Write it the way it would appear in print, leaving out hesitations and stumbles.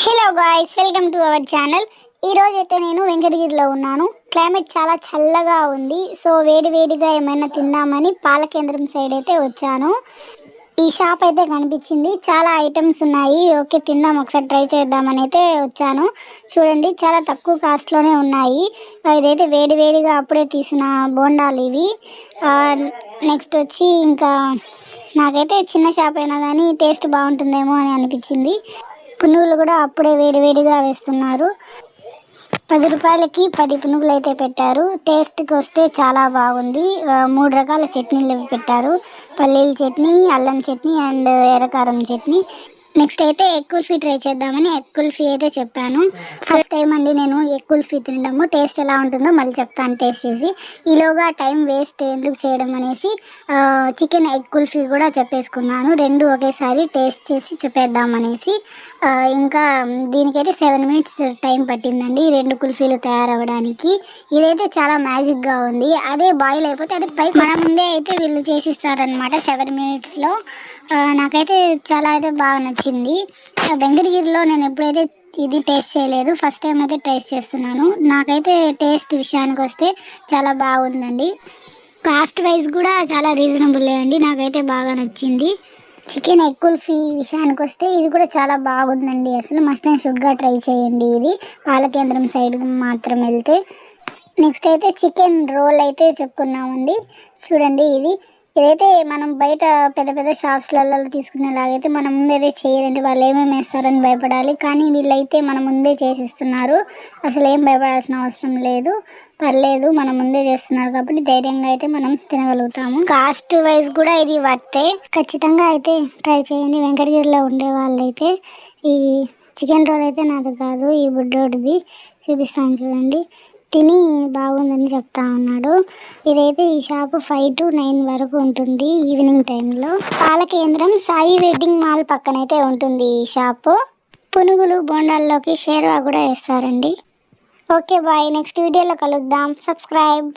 Hello guys, welcome to our channel. ఈ రోజు అయితే నేను వెంకటగిరిలో ఉన్నాను. క్లైమేట్ చాలా చల్లగా ఉంది. సో వేడిగా ఏమైనా తిందామని పాలకేంద్రం సైడ్ అయితే వచ్చాను. ఈ షాప్ అయితే కనిపించింది. చాలా ఐటమ్స్ ఉన్నాయి. ఓకే, తిందాం, ఒకసారి ట్రై చేద్దామని అయితే వచ్చాను. చూడండి, చాలా తక్కువ కాస్ట్లోనే ఉన్నాయి. ఇదైతే వేడిగా అప్పుడే తీసిన బోండాలు ఇవి. నెక్స్ట్ వచ్చి ఇంకా నాకైతే చిన్న షాప్ అయినా కానీ టేస్ట్ బాగుంటుందేమో అని అనిపించింది. పునుగులు కూడా అప్పుడే వేడిగా వేస్తున్నారు. 10 రూపాయలకి 10 పునుగులు అయితే పెట్టారు. టేస్ట్కి వస్తే చాలా బాగుంది. 3 రకాల చట్నీలు పెట్టారు. పల్లీల చట్నీ, అల్లం చట్నీ అండ్ ఎర్రకారం చట్నీ. నెక్స్ట్ అయితే ఎగ్ కుల్ఫీ ట్రై చేద్దామని ఎగ్ కుల్ఫీ అయితే చెప్పాను. ఫస్ట్ టైం అండి నేను ఎగ్ కుల్ఫీ తినడము. టేస్ట్ ఎలా ఉంటుందో మళ్ళీ చెప్తాను టేస్ట్ చేసి. ఈలోగా టైం వేస్ట్ ఎందుకు చేయడం అనేసి చికెన్ ఎగ్ కుల్ఫీ కూడా చెప్పేసుకున్నాను. రెండు ఒకేసారి టేస్ట్ చేసి చెప్పేద్దామనేసి. ఇంకా దీనికైతే 7 మినిట్స్ టైం పట్టిందండి 2 కుల్ఫీలు తయారవ్వడానికి. ఇదైతే చాలా మ్యాజిక్గా ఉంది. అదే బాయిల్ అయిపోతే అది పైకి మన ముందే అయితే వీళ్ళు చేసిస్తారనమాట 7 మినిట్స్లో. నాకైతే చాలా అయితే బాగా నచ్చింది. వెంకటగిరిలో నేను ఎప్పుడైతే ఇది టేస్ట్ చేయలేదు, ఫస్ట్ టైం అయితే టేస్ట్ చేస్తున్నాను. నాకైతే టేస్ట్ విషయానికి వస్తే చాలా బాగుందండి. కాస్ట్ వైజ్ కూడా చాలా రీజనబుల్ అండి. నాకైతే బాగా నచ్చింది. చికెన్ ఎగ్ కుల్ఫీ విషయానికి వస్తే ఇది కూడా చాలా బాగుందండి. అసలు మస్ట్ అండ్ షుడ్గా ట్రై చేయండి. ఇది పాలకేంద్రం సైడ్ మాత్రం వెళ్తే. నెక్స్ట్ అయితే చికెన్ రోల్ అయితే చెప్పుకున్నామండి. చూడండి, ఇదైతే మనం బయట పెద్ద షాప్స్లలో తీసుకునేలాగైతే మన ముందే చేయరండి. వాళ్ళు ఏమేమి వేస్తారని భయపడాలి. కానీ వీళ్ళైతే మన ముందే చేసిస్తున్నారు. అసలు ఏం భయపడాల్సిన అవసరం లేదు. పర్లేదు, మన ముందే చేస్తున్నారు కాబట్టి ధైర్యంగా అయితే మనం తినగలుగుతాము. కాస్ట్ వైజ్ కూడా ఇది వర్తే. ఖచ్చితంగా అయితే ట్రై చేయండి. వెంకటగిరిలో ఉండే వాళ్ళైతే. ఈ చికెన్ రోల్ అయితే నాది కాదు, ఈ బుడ్డోడిది. చూపిస్తాను చూడండి. తిని బాగుందని చెప్తా ఉన్నాడు. ఇదైతే ఈ షాపు 5 to 9 వరకు ఉంటుంది ఈవినింగ్ టైంలో. పాలకేంద్రం సాయి వెడ్డింగ్ మాల్ పక్కనైతే ఉంటుంది ఈ షాపు. పునుగులు బోండాల్లోకి షేర్వా కూడా వేస్తారండి. ఓకే బాయ్, నెక్స్ట్ వీడియోలో కలుద్దాం. సబ్స్క్రైబ్.